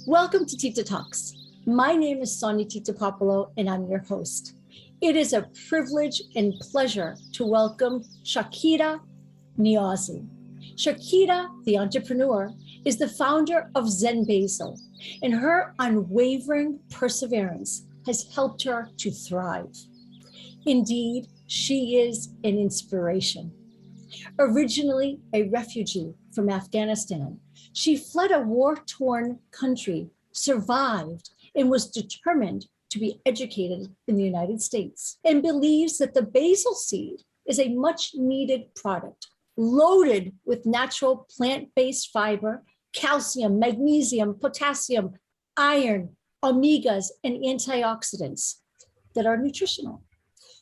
Welcome to Tita Talks. My name is Sonia Tita Popolo, and I'm your host. It is a privilege and pleasure to welcome Shakira Niazi. Shakira, the entrepreneur, is the founder of Zen Basil, and her unwavering perseverance has helped her to thrive. Indeed, she is an inspiration. Originally a refugee from Afghanistan, she fled a war-torn country, survived, and was determined to be educated in the United States, and believes that the basil seed is a much-needed product loaded with natural plant-based fiber, calcium, magnesium, potassium, iron, omegas, and antioxidants that are nutritional.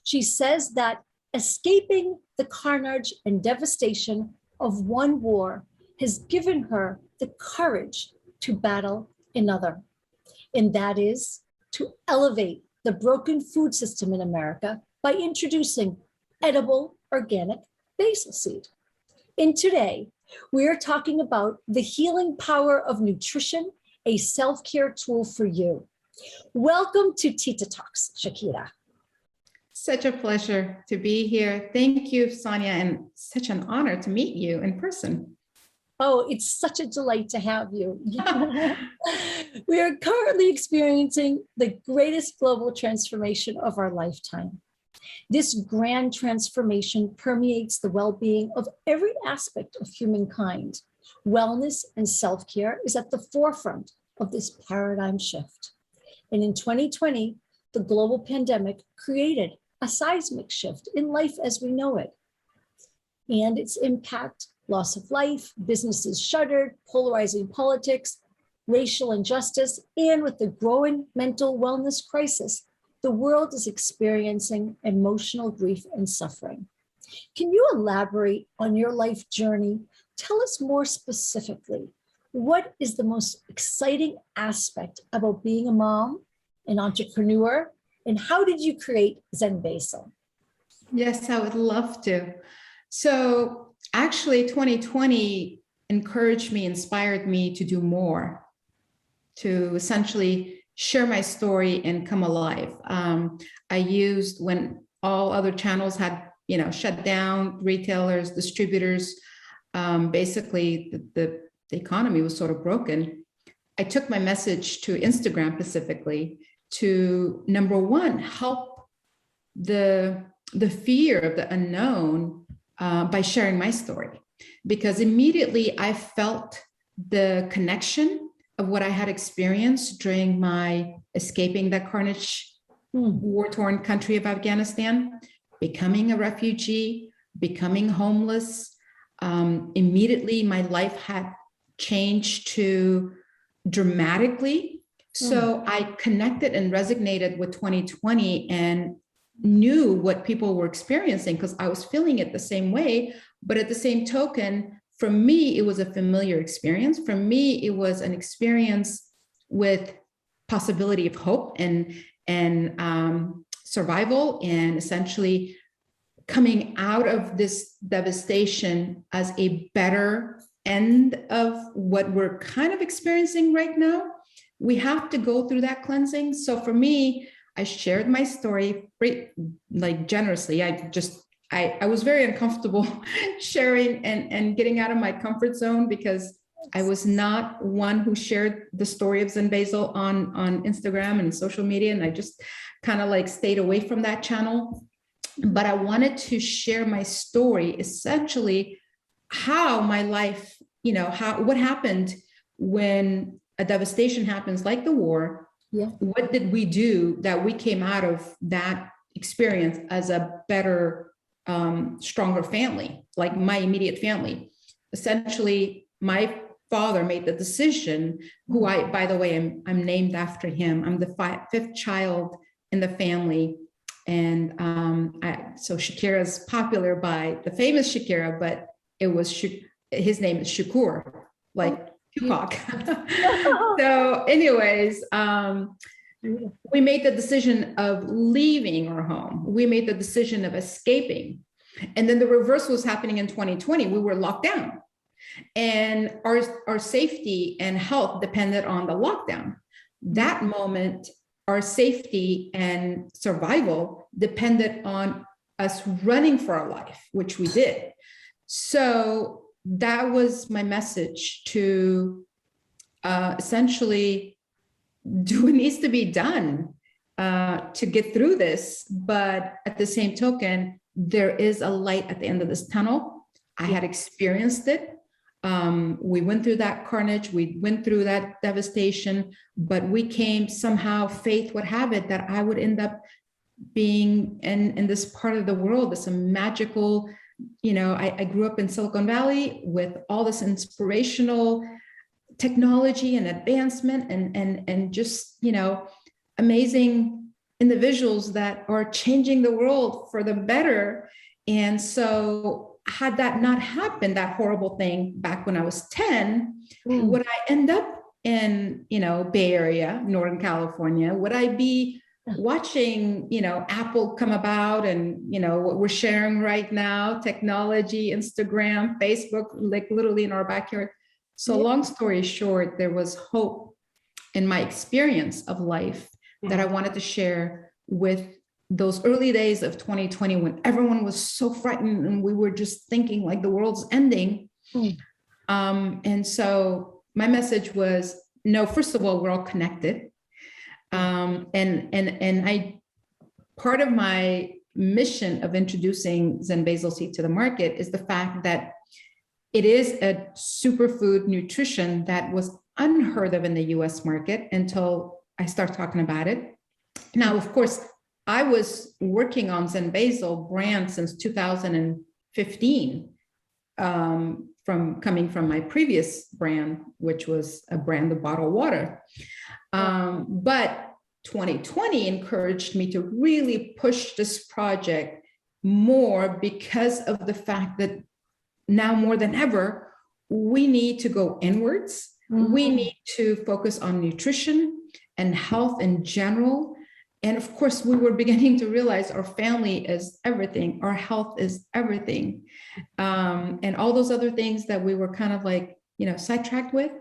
She says that escaping the carnage and devastation of one war has given her the courage to battle another, and that is to elevate the broken food system in America by introducing edible organic basil seed. And today, we are talking about the healing power of nutrition, a self-care tool for you. Welcome to Tita Talks, Shakira. Such a pleasure to be here. Thank you, Sonia, and such an honor to meet you in person. Oh, it's such a delight to have you. We are currently experiencing the greatest global transformation of our lifetime. This grand transformation permeates the well-being of every aspect of humankind. Wellness and self-care is at the forefront of this paradigm shift. And in 2020, the global pandemic created a seismic shift in life as we know it. And its impact, loss of life, businesses shuttered, polarizing politics, racial injustice, and with the growing mental wellness crisis, the world is experiencing emotional grief and suffering. Can you elaborate on your life journey? Tell us more specifically, what is the most exciting aspect about being a mom, an entrepreneur, and how did you create Zen Basil? Yes, I would love to. So actually 2020 encouraged me, inspired me to do more, to essentially share my story and come alive. I used, when all other channels had, shut down, retailers, distributors, basically the economy was sort of broken. I took my message to Instagram specifically to, number one, help the fear of the unknown by sharing my story, because immediately I felt the connection of what I had experienced during my escaping that carnage, war-torn country of Afghanistan, becoming a refugee, becoming homeless. Immediately, my life had changed dramatically. So I connected and resonated with 2020 and knew what people were experiencing because I was feeling it the same way. But at the same token, for me, it was a familiar experience. For me, it was an experience with possibility of hope and survival, and essentially coming out of this devastation as a better end of what we're kind of experiencing right now. We have to go through that cleansing. So for me, I shared my story generously. I was very uncomfortable sharing and getting out of my comfort zone because I was not one who shared the story of Zen Basil on Instagram and social media. And I just kind of stayed away from that channel. But I wanted to share my story, essentially how my life, what happened when a devastation happens like the war. Yeah. What did we do that we came out of that experience as a better, stronger family, like my immediate family? Essentially, my father made the decision, who by the way, I'm named after him. I'm the fifth child in the family. And so Shakira is popular by the famous Shakira, but it was his name is Shakur, like Tupac. So anyways, we made the decision of leaving our home. We made the decision of escaping. And then the reverse was happening in 2020. We were locked down. And our safety and health depended on the lockdown. That moment, our safety and survival depended on us running for our life, which we did. So that was my message to essentially do what needs to be done to get through this. But at the same token, there is a light at the end of this tunnel. I had experienced it. We went through that carnage. We went through that devastation, but we came somehow, faith would have it that I would end up being in this part of the world, this magical, I grew up in Silicon Valley with all this inspirational technology and advancement and just, amazing individuals that are changing the world for the better. And so had that not happened, that horrible thing back when I was 10, would I end up in, Bay Area, Northern California? Would I be watching, Apple come about and, what we're sharing right now, technology, Instagram, Facebook, like literally in our backyard? So long story short, there was hope in my experience of life that I wanted to share with those early days of 2020 when everyone was so frightened and we were just thinking like the world's ending. And so my message was, no, first of all, we're all connected. And I, part of my mission of introducing Zen Basil seed to the market is the fact that it is a superfood nutrition that was unheard of in the US market until I start talking about it. Now, of course, I was working on Zen Basil brand since 2015, coming from my previous brand, which was a brand of bottled water. But 2020 encouraged me to really push this project more because of the fact that now more than ever, we need to go inwards. We need to focus on nutrition and health in general. And of course, we were beginning to realize our family is everything, our health is everything. And all those other things that we were kind of like, sidetracked with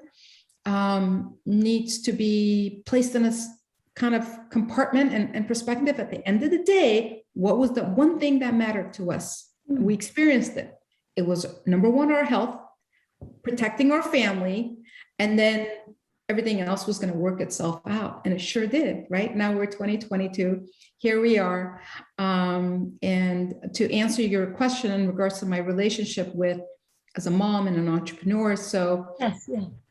needs to be placed in a kind of compartment and perspective. At the end of the day, what was the one thing that mattered to us? We experienced it. It was number one, our health, protecting our family, and then everything else was going to work itself out. And it sure did, right? Now we're 2022. Here we are. And to answer your question in regards to my relationship as a mom and an entrepreneur. So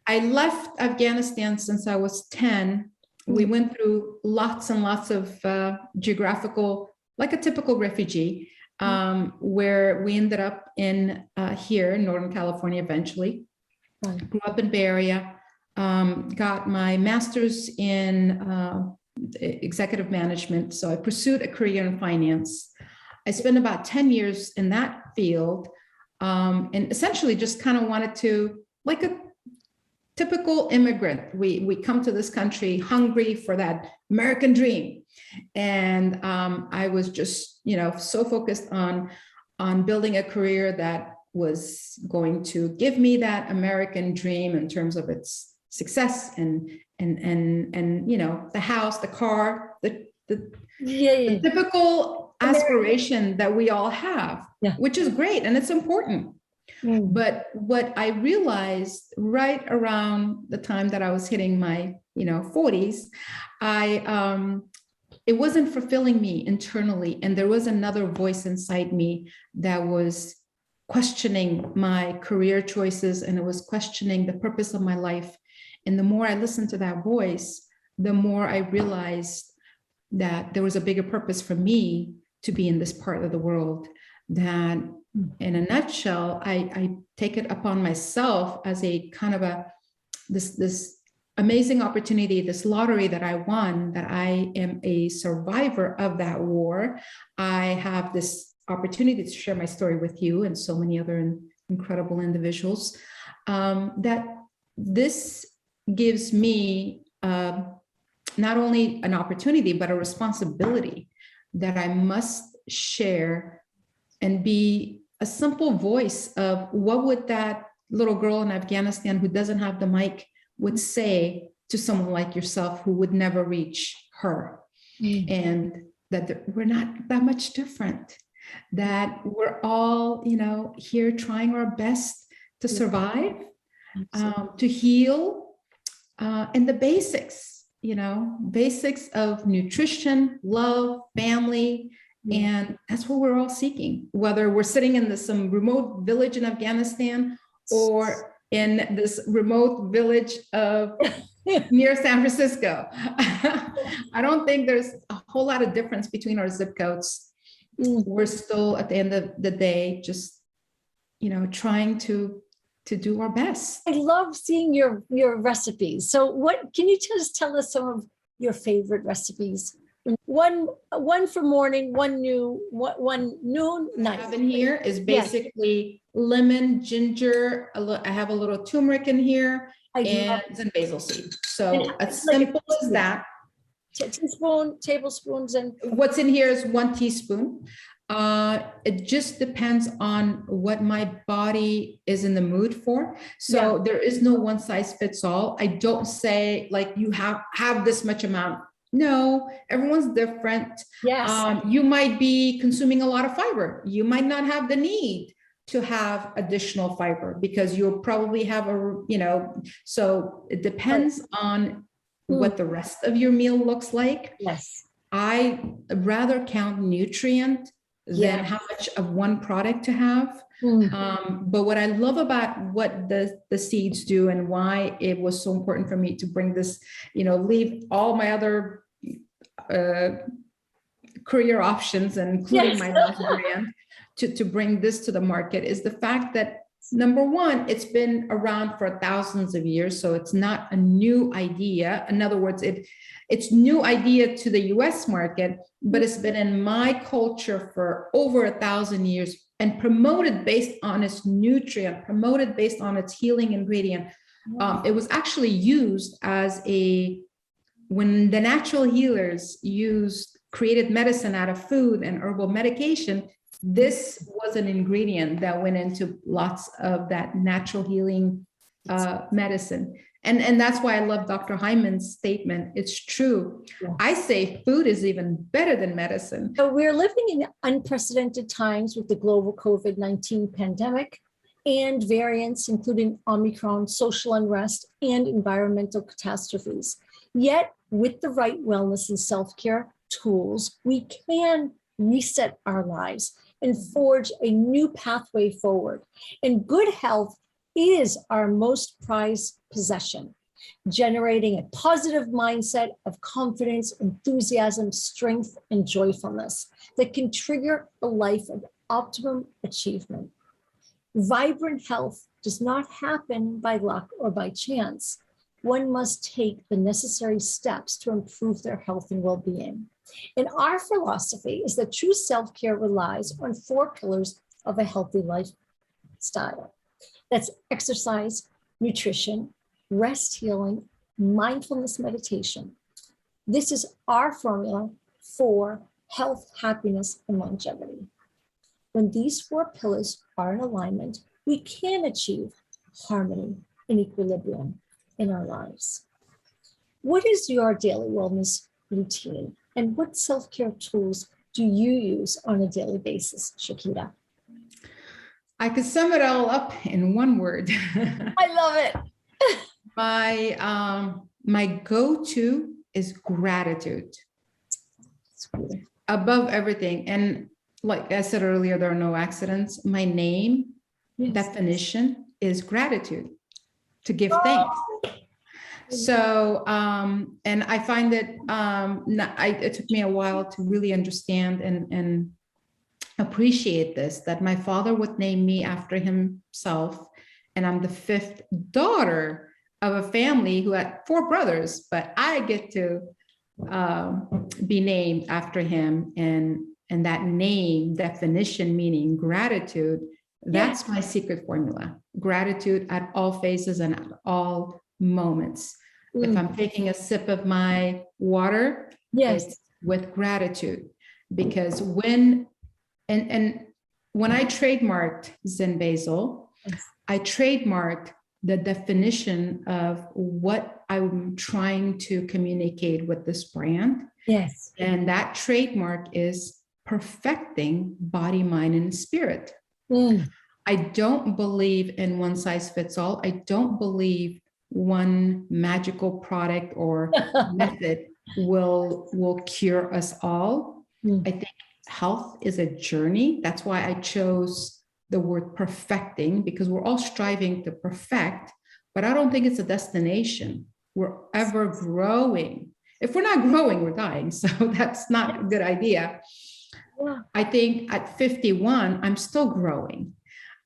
I left Afghanistan since I was 10. We went through lots and lots of geographical, like a typical refugee, where we ended up in here in Northern California eventually. Grew up in Bay Area. Got my master's in executive management. So I pursued a career in finance. I spent about 10 years in that field and essentially just kind of wanted to, like a typical immigrant, we come to this country hungry for that American dream. And I was just, so focused on building a career that was going to give me that American dream in terms of its success and the house, the car, the typical aspiration that we all have, which is great and it's important. But what I realized right around the time that I was hitting my 40s, it wasn't fulfilling me internally, and there was another voice inside me that was questioning my career choices, and it was questioning the purpose of my life. And the more I listened to that voice, the more I realized that there was a bigger purpose for me to be in this part of the world. That in a nutshell, I take it upon myself as a kind of this amazing opportunity, this lottery that I won, that I am a survivor of that war. I have this opportunity to share my story with you and so many other incredible individuals, that this gives me not only an opportunity, but a responsibility that I must share and be a simple voice of what would that little girl in Afghanistan who doesn't have the mic would say to someone like yourself who would never reach her. And that we're not that much different, that we're all, here trying our best to survive, to heal, and the basics, basics of nutrition, love, family. And that's what we're all seeking, whether we're sitting in some remote village in Afghanistan or in this remote village of near San Francisco. I don't think there's a whole lot of difference between our zip codes. We're still, at the end of the day, just, trying to do our best. I love seeing your recipes. So what can you just tell us some of your favorite recipes? One for morning, one noon, night. What I have in here is basically lemon, ginger. I have a little turmeric in here, and Zen Basil seed. So as simple as that. Tablespoons, and what's in here is 1 teaspoon. It just depends on what my body is in the mood for. So there is no one size fits all. I don't say like you have this much amount. No, everyone's different. Yes. You might be consuming a lot of fiber. You might not have the need to have additional fiber because you'll probably have so it depends on what the rest of your meal looks like. Yes. I rather count nutrient than how much of one product to have. But what I love about what the seeds do and why it was so important for me to bring this, leave all my other career options, including my last brand, to bring this to the market is the fact that, number one, it's been around for thousands of years. So it's not a new idea. In other words, it's new idea to the US market, but it's been in my culture for over 1,000 years and promoted based on its nutrient, promoted based on its healing ingredient. It was actually used as when the natural healers created medicine out of food and herbal medication, this was an ingredient that went into lots of that natural healing medicine. And that's why I love Dr. Hyman's statement. It's true. Yeah. I say food is even better than medicine. So we're living in unprecedented times with the global COVID-19 pandemic and variants, including Omicron, social unrest, and environmental catastrophes. Yet, with the right wellness and self-care tools, we can reset our lives and forge a new pathway forward. And good health is our most prized possession, generating a positive mindset of confidence, enthusiasm, strength, and joyfulness that can trigger a life of optimum achievement. Vibrant health does not happen by luck or by chance. One must take the necessary steps to improve their health and well-being. And our philosophy is that true self-care relies on 4 pillars of a healthy lifestyle. That's exercise, nutrition, rest, healing, mindfulness, meditation. This is our formula for health, happiness, and longevity. When these 4 pillars are in alignment, we can achieve harmony and equilibrium in our lives. What is your daily wellness routine, and what self-care tools do you use on a daily basis, Shakira? I could sum it all up in one word. I love it. My go-to is gratitude. Above everything. And like I said earlier, there are no accidents. My name definition is gratitude, to give thanks. So, and I find that it took me a while to really understand and appreciate this, that my father would name me after himself. And I'm the 5th daughter of a family who had 4 brothers, but I get to be named after him. And that name definition, meaning gratitude, that's my secret formula. Gratitude at all phases and at all moments. If I'm taking a sip of my water, it's with gratitude, because when I trademarked Zen Basil, Yes. I trademarked the definition of what I'm trying to communicate with this brand. Yes. And that trademark is perfecting body, mind, and spirit. I don't believe in one size fits all. I don't believe one magical product or method will cure us all. I think health is a journey. That's why I chose the word perfecting, because we're all striving to perfect, but I don't think it's a destination. We're ever growing. If we're not growing, we're dying. So that's not a good idea. I think at 51, I'm still growing.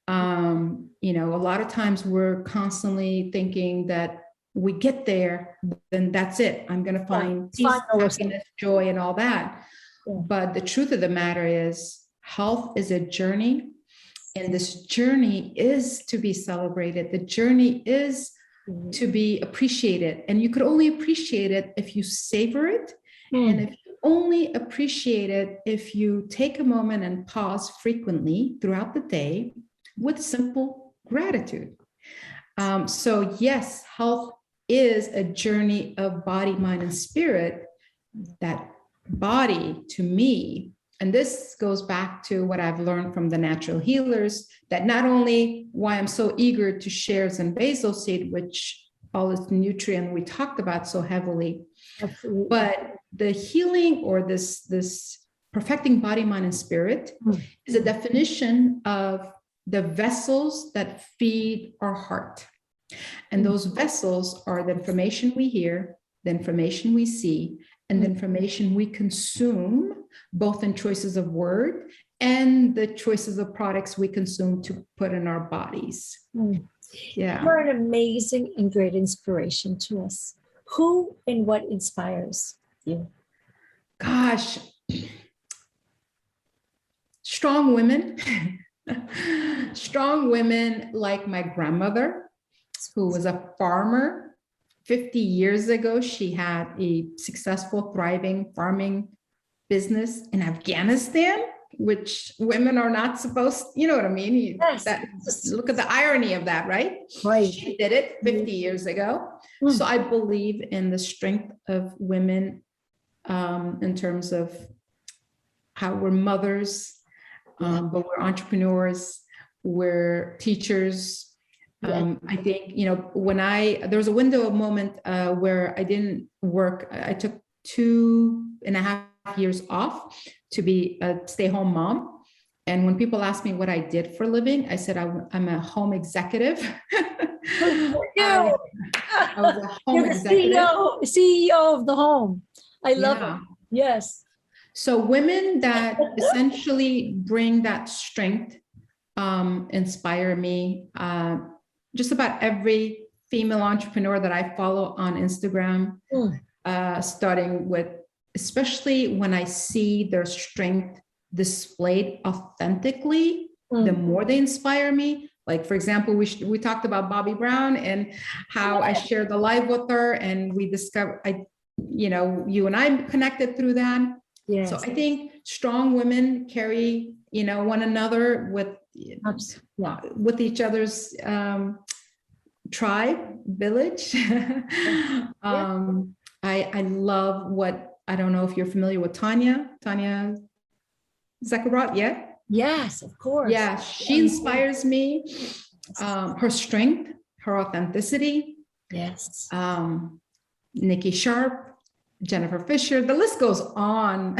A lot of times we're constantly thinking that we get there, then that's it. I'm going to find peace, happiness, joy, and all that. But the truth of the matter is, health is a journey. And this journey is to be celebrated. The journey is to be appreciated. And you could only appreciate it if you savor it. And if you only appreciate it if you take a moment and pause frequently throughout the day with simple gratitude. So yes, health is a journey of body, mind, and spirit. That body, to me, and this goes back to what I've learned from the natural healers, that not only why I'm so eager to share Zen Basil seed, which all its nutrient we talked about so heavily, absolutely, but the healing or this perfecting body, mind, and spirit is a definition of the vessels that feed our heart. And those vessels are the information we hear, the information we see, and the information we consume, both in choices of word and the choices of products we consume to put in our bodies. Yeah. You're an amazing and great inspiration to us. Who and what inspires you? Gosh, strong women. Strong women like my grandmother, who was a farmer. 50 years ago, she had a successful, thriving farming business in Afghanistan, which women are not supposed, you know what I mean? Look at the irony of that, right? Right. She did it 50 years ago. So I believe in the strength of women in terms of how we're mothers, but we're entrepreneurs, we're teachers. I think, when there was a window of moment where I didn't work. I took 2.5 years off to be a stay-home mom. And when people ask me what I did for a living, I said, I'm a home executive. I was a home You're the executive. CEO of the home. I love it. Yes. So women that essentially bring that strength inspire me. Just about every female entrepreneur that I follow on Instagram, starting with, especially when I see their strength displayed authentically, the more they inspire me. Like, for example, we talked about Bobbi Brown and how I shared the live with her, and we discovered, you and I connected through that. Yes. So I think strong women carry, one another with each other's tribe, village. I love I don't know if you're familiar with Tanya Zakarot yet? Yes, of course. Yeah, she inspires me. Her strength, her authenticity. Yes. Nikki Sharp, Jennifer Fisher, the list goes on.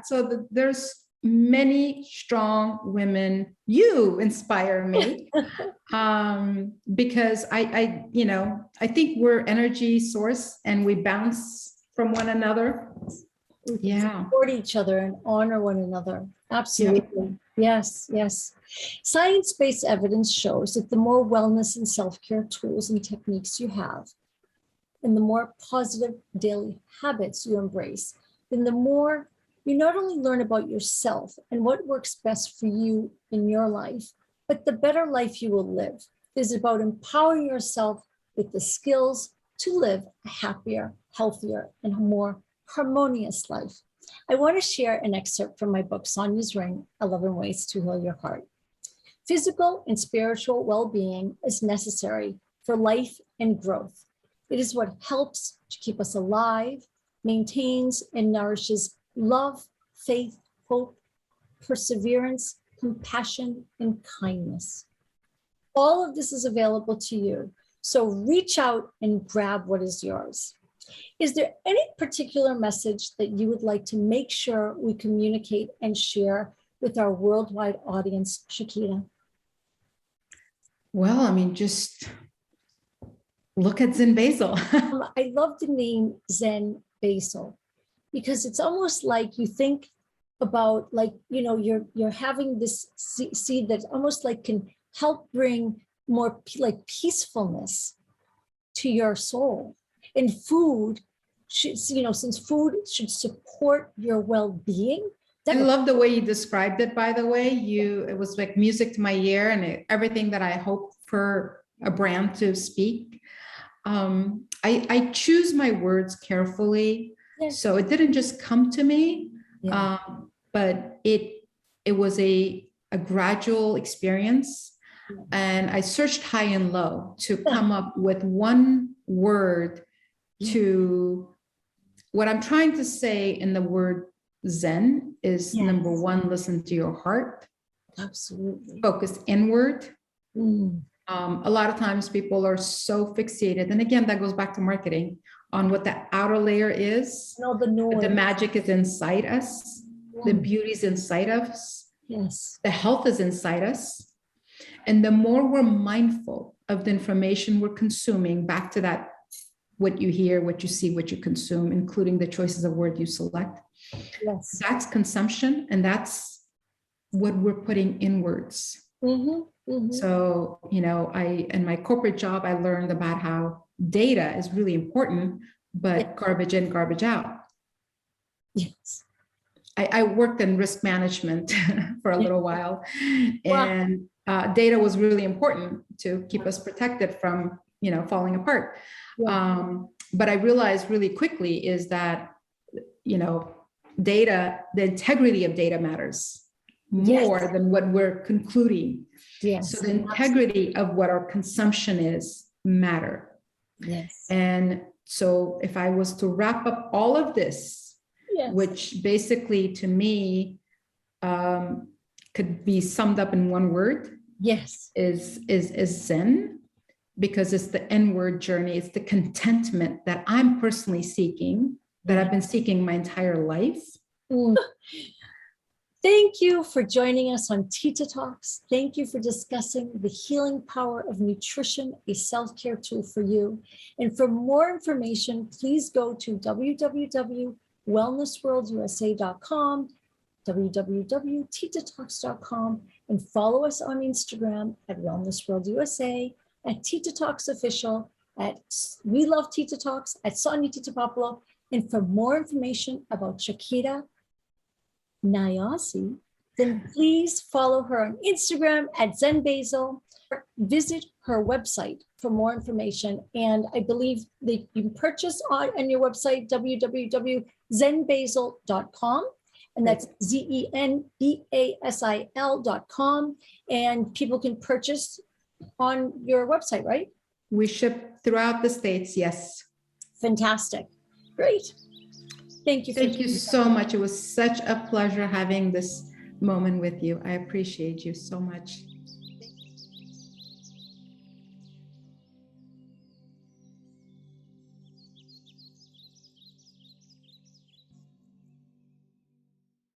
So there's many strong women. You inspire me because I think we're energy source and we bounce from one another. Support each other and honor one another. Absolutely. Yes. Science-based evidence shows that the more wellness and self-care tools and techniques you have, and the more positive daily habits you embrace, then the more you not only learn about yourself and what works best for you in your life, but the better life you will live. It is about empowering yourself with the skills to live a happier, healthier, and more harmonious life. I want to share an excerpt from my book, Sonia's Ring, 11 Ways to Heal Your Heart. Physical and spiritual well-being is necessary for life and growth. It is what helps to keep us alive, maintains and nourishes love, faith, hope, perseverance, compassion, and kindness. All of this is available to you. So reach out and grab what is yours. Is there any particular message that you would like to make sure we communicate and share with our worldwide audience, Shakira? Well, I mean, just look at Zen Basil. I love the name Zen Basil because it's almost like you think about, like, you know, you're having this seed that almost like can help bring more like peacefulness to your soul. And food should, you know, since food should support your well-being. I love the way you described it, by the way. It was like music to my ear, and everything that I hope for a brand to speak. I choose my words carefully. Yes. So it didn't just come to me, yeah. But it was a gradual experience. Yeah. And I searched high and low to come up with one word to what I'm trying to say in the word Zen is, yes. Number one, listen to your heart. Absolutely. Focus inward. A lot of times people are so fixated, and again, that goes back to marketing, on what the outer layer is. No, the noise. The magic is inside us. The beauty is inside us. Yes. The health is inside us. And the more we're mindful of the information we're consuming, back to that, what you hear, what you see, what you consume, including the choices of word you select. Yes. That's consumption, and that's what we're putting inwards. So, you know, in my corporate job, I learned about how data is really important, but garbage in, garbage out. Yes. I worked in risk management for a little while, and data was really important to keep us protected from, you know, falling apart. But I realized really quickly is that, you know, data, the integrity of data matters more than what we're concluding. Yes. So the integrity of what our consumption is matter. Yes. And so if I was to wrap up all of this, which basically to me could be summed up in one word, is Zen, because it's the inward journey. It's the contentment that I'm personally seeking, that I've been seeking my entire life. Thank you for joining us on Tita Talks. Thank you for discussing the healing power of nutrition, a self-care tool for you. And for more information, please go to www.wellnessworldusa.com, www.titatalks.com, and follow us on Instagram at Wellness World USA, at Tita Talks Official, at We Love Tita Talks, at Sonia Tita Popolo. And for more information about Shakira Niazi, then please follow her on Instagram at Zen Basil. Visit her website for more information. And I believe that you can purchase on your website, www.zenbasil.com. And that's ZENBASIL.com. And people can purchase on your website, right? We ship throughout the States, yes. Fantastic. Great. Thank you. Thank you so much. It was such a pleasure having this moment with you. I appreciate you so much.